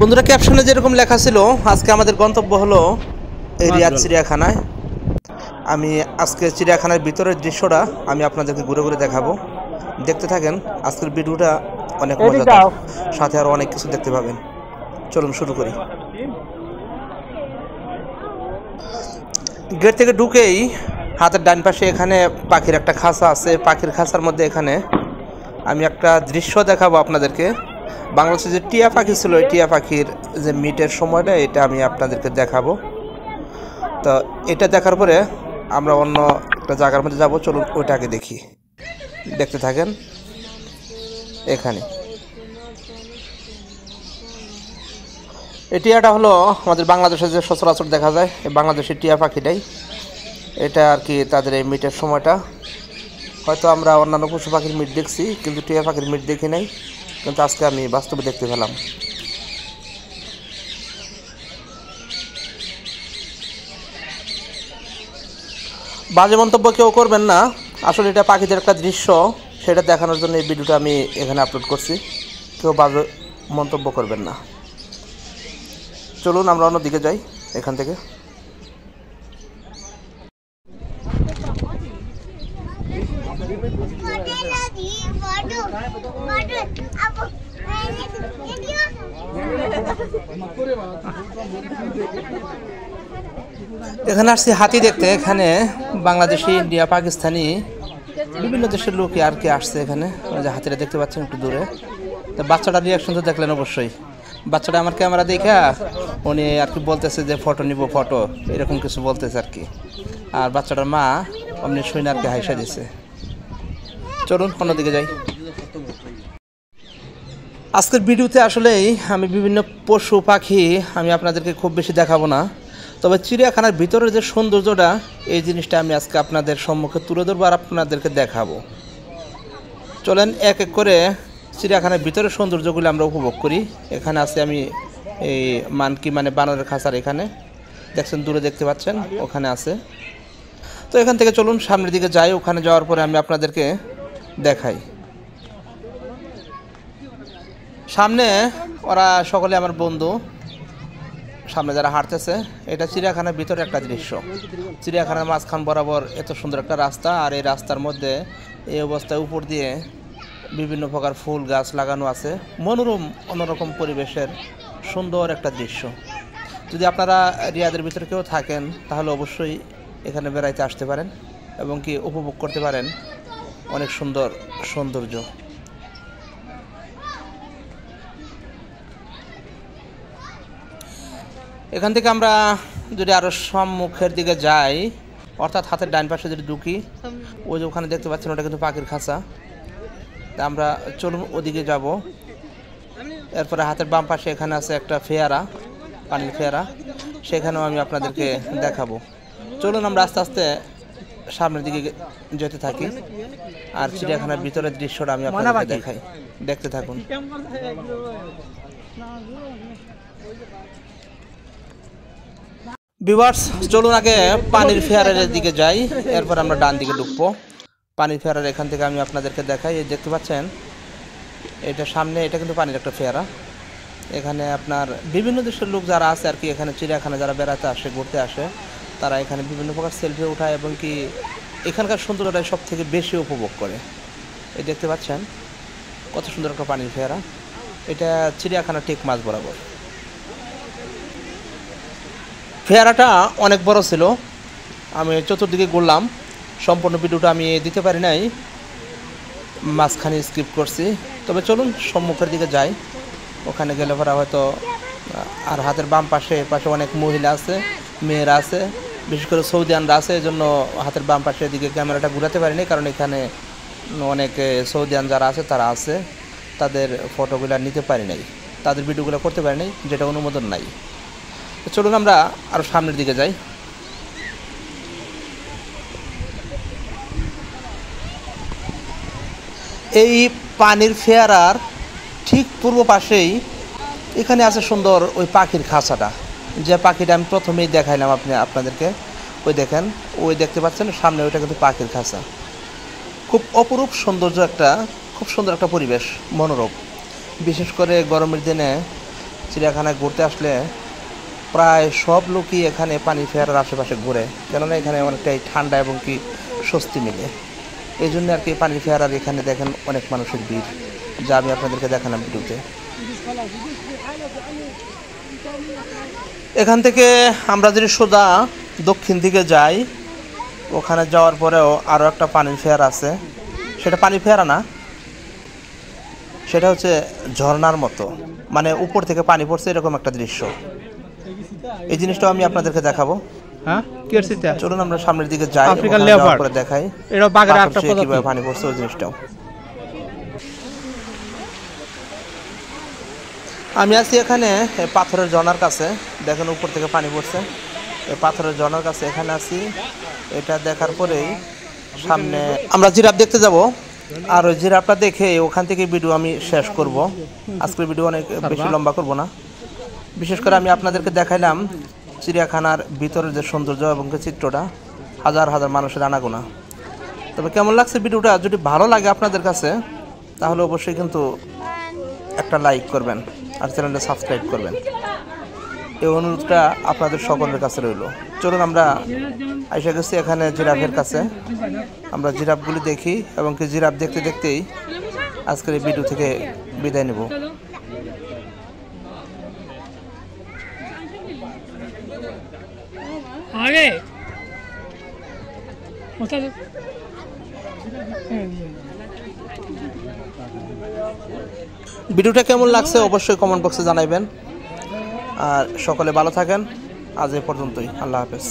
বন্ধুরা, ক্যাপশনে যেরকম লেখা ছিল, আজকে আমাদের গন্তব্য হলো এই রিয়াদ চিড়িয়াখানায়। আমি আজকে চিড়িয়াখানার ভিতরের দৃশ্যটা আমি আপনাদেরকে ঘুরে ঘুরে দেখাবো। দেখতে থাকেন, আজকের ভিডিওটা অনেক মজাদার, সাথে আরও অনেক কিছু দেখতে পাবেন। চলুন শুরু করি। গেট থেকে ঢুকেই হাতের ডান পাশে এখানে পাখির একটা খাঁচা আছে। পাখির খাঁচার মধ্যে এখানে আমি একটা দৃশ্য দেখাবো আপনাদেরকে। বাংলাদেশে যে টিয়া পাখি ছিল, এই টিয়া পাখির যে মিটের সময়টা, এটা আমি আপনাদেরকে দেখাবো। তো এটা দেখার পরে আমরা অন্য একটা জায়গার মধ্যে যাব। চলুন ওইটাকে দেখি, দেখতে থাকেন। এখানে এই টিয়াটা হলো আমাদের বাংলাদেশে যে সচরাচর দেখা যায়, এই বাংলাদেশের টিয়া পাখিটাই এটা আর কি। তাদের এই মিটের সময়টা হয়তো আমরা অন্যান্য পশু পাখির মিট দেখছি, কিন্তু টিয়া পাখির মিট দেখি নাই, কিন্তু আজকে আমি বাস্তবে দেখতে পেলাম। বাজে মন্তব্য কেউ করবেন না, আসলে এটা পাখিদের একটা দৃশ্য, সেটা দেখানোর জন্য এই ভিডিওটা আমি এখানে আপলোড করছি। কেউ বাজে মন্তব্য করবেন না। চলুন আমরা অন্যদিকে যাই এখান থেকে। এখানে আসছি হাতি দেখতে। এখানে বাংলাদেশি, ইন্ডিয়া, পাকিস্তানি বিভিন্ন দেশের লোক আর কি আসছে এখানে। যে হাতিটা দেখতে পাচ্ছেন একটু দূরে। তো বাচ্চাটার রিয়াকশন তো দেখলেন অবশ্যই। বাচ্চাটা আমার ক্যামেরা দেখা উনি আর কি বলতেছে যে ফটো নিব, ফটো এরকম কিছু বলতেছে আর কি। আর বাচ্চাটার মা অমনি শুনে আর কি হাইসা দিছে। চলুন অন্যদিকে যাই। আজকের ভিডিওতে আসলেই আমি বিভিন্ন পশু পাখি আমি আপনাদেরকে খুব বেশি দেখাবো না, তবে চিড়িয়াখানার ভিতরের যে সৌন্দর্যটা, এই জিনিসটা আমি আজকে আপনাদের সম্মুখে তুলে ধরবো আর আপনাদেরকে দেখাবো। চলেন এক এক করে চিড়িয়াখানার ভিতরের সৌন্দর্যগুলো আমরা উপভোগ করি। এখানে আছে আমি এই মানকি মানে বানরের খাঁচার, এখানে দেখছেন দূরে দেখতে পাচ্ছেন, ওখানে আছে। তো এখান থেকে চলুন সামনের দিকে যাই। ওখানে যাওয়ার পরে আমি আপনাদেরকে দেখাই। সামনে ওরা সকলে আমার বন্ধু, সামনে যারা হাঁটতেছে। এটা চিড়িয়াখানার ভিতরে একটা দৃশ্য। চিড়িয়াখানার মাঝখান বরাবর এত সুন্দর একটা রাস্তা, আর এই রাস্তার মধ্যে এই অবস্থায় উপর দিয়ে বিভিন্ন প্রকার ফুল গাছ লাগানো আছে। মনোরম অন্যরকম পরিবেশের সুন্দর একটা দৃশ্য। যদি আপনারা রিয়াদের ভিতরে কেউ থাকেন, তাহলে অবশ্যই এখানে বেড়াইতে আসতে পারেন এবং কি উপভোগ করতে পারেন অনেক সুন্দর সৌন্দর্য। এখান থেকে আমরা যদি আরও সম্মুখের দিকে যাই, অর্থাৎ হাতের ডান পাশে যদি ঢুকি, ওই যে ওখানে দেখতে পাচ্ছেন, ওটা কিন্তু পাখির খাঁচা। আমরা চলুন ওদিকে যাব। এরপরে হাতের বাম পাশে এখানে আছে একটা ফেয়ারা, পানির ফেয়ারা, সেখানেও আমি আপনাদেরকে দেখাবো। চলুন আমরা আস্তে আস্তে সামনের দিকে যেতে থাকি, আর চিড়িয়াখানার ভিতরের দৃশ্যটা আমি আপনাদেরকে দেখাই। দেখতে থাকুন। ভিউয়ার্স, চলুন আগে পানির ফেয়ারের দিকে যাই, এরপর আমরা ডান দিকে ঢুকবো। পানির ফেয়ারার এখান থেকে আমি আপনাদেরকে দেখাই। এই দেখতে পাচ্ছেন, এটা সামনে, এটা কিন্তু পানির একটা ফেয়ারা। এখানে আপনার বিভিন্ন দেশের লোক যারা আছে আর কি, এখানে চিড়িয়াখানা যারা বেড়াতে আসে, ঘুরতে আসে, তারা এখানে বিভিন্ন প্রকার সেলফি উঠায় এবং কি এখানকার সৌন্দর্যটাই সব থেকে বেশি উপভোগ করে। এই দেখতে পাচ্ছেন কত সুন্দর একটা পানির ফেয়ারা। এটা চিড়িয়াখানা ঠিক মাঝ বরাবর। ফেয়ারাটা অনেক বড় ছিল। আমি চতুর্দিকে ঘুরলাম, সম্পূর্ণ ভিডিওটা আমি দিতে পারি নাই, মাঝখানে স্কিপ করছি। তবে চলুন সম্মুখের দিকে যাই। ওখানে গেলে পরে হয়তো, আর হাতের বাম পাশে পাশে অনেক মহিলা আছে, মেয়েরা আছে, বিশেষ করে সৌদিয়ানরা আছে। এই জন্য হাতের বাম পাশের দিকে ক্যামেরাটা ঘুরাতে পারিনি, কারণ এখানে অনেক সৌদিয়ান যারা আছে তারা আছে, তাদের ফটোগুলো নিতে পারি নাই, তাদের ভিডিওগুলো করতে পারি নাই, যেটা অনুমোদন নাই। চলুন আমরা আরও সামনের দিকে যাই। এই পানির ফেয়ারার ঠিক পূর্ব পাশেই এখানে আছে সুন্দর ওই পাখির খাঁচাটা, যে পাখিটা আমি প্রথমেই দেখাইলাম আপনাদেরকে। ওই দেখেন, ওই দেখতে পাচ্ছেন সামনে, ওইটা কিন্তু পাখির খাঁচা। খুব অপরূপ সৌন্দর্য, একটা খুব সুন্দর একটা পরিবেশ, মনোরম। বিশেষ করে গরমের দিনে চিড়িয়াখানায় ঘুরতে আসলে প্রায় সব লোকই এখানে পানি ফেয়ারের আশেপাশে ঘুরে, কেননা এখানে অনেকটাই ঠান্ডা এবং কি স্বস্তি মিলে। এই জন্য আর কি পানি ফেয়ার, আর এখানে দেখেন অনেক মানুষের ভিড়, যা আমি আপনাদেরকে দেখালাম ভিডিওতে। এখান থেকে আমরা যদি সোজা দক্ষিণ দিকে যাই, ওখানে যাওয়ার পরেও আরও একটা পানি ফেয়ার আছে। সেটা পানি ফেয়ারা না, সেটা হচ্ছে ঝর্ণার মতো, মানে উপর থেকে পানি পড়ছে এরকম একটা দৃশ্য। এই জিনিসটাও আমি আপনাদেরকে দেখাবো। হ্যাঁ, কি হচ্ছে এটা? চলুন আমরা সামনের দিকে যাই, আফ্রিকান লেপার্ড করে দেখাই এটা বাঘের একটা প্রজাতি, কিভাবে পানি পড়ছে ওই জিনিসটাও। আমি আছি এখানে পাথরের ঝর্ণার কাছে, দেখেন উপর থেকে পানি পড়ছে। এই পাথরের ঝর্ণার কাছে এখানে আছি। এটা দেখার পরেই সামনে আমরা জিরাফ দেখতে যাব, আর ওই জিরাফটা দেখে ওখান থেকে ভিডিও আমি শেষ করব। আজকের ভিডিও অনেক বেশি লম্বা করব না। বিশেষ করে আমি আপনাদেরকে দেখাইলাম চিড়িয়াখানার ভিতরের যে সৌন্দর্য এবং চিত্রটা, হাজার হাজার মানুষের আনাগোনা। তবে কেমন লাগছে ভিডিওটা, যদি ভালো লাগে আপনাদের কাছে তাহলে অবশ্যই কিন্তু একটা লাইক করবেন আর চ্যানেলটা সাবস্ক্রাইব করবেন। এই অনুরোধটা আপনাদের সকলের কাছে রইল। চলুন আমরা এসে গেছি এখানে জিরাফের কাছে, আমরা জিরাফগুলি দেখি এবং কি জিরাফ দেখতে দেখতেই আজকের এই ভিডিও থেকে বিদায় নেব। ভিডিওটা কেমন লাগছে অবশ্যই কমেন্ট বক্সে জানাবেন, আর সকলে ভালো থাকেন। আজ এ পর্যন্তই, আল্লাহ হাফেজ।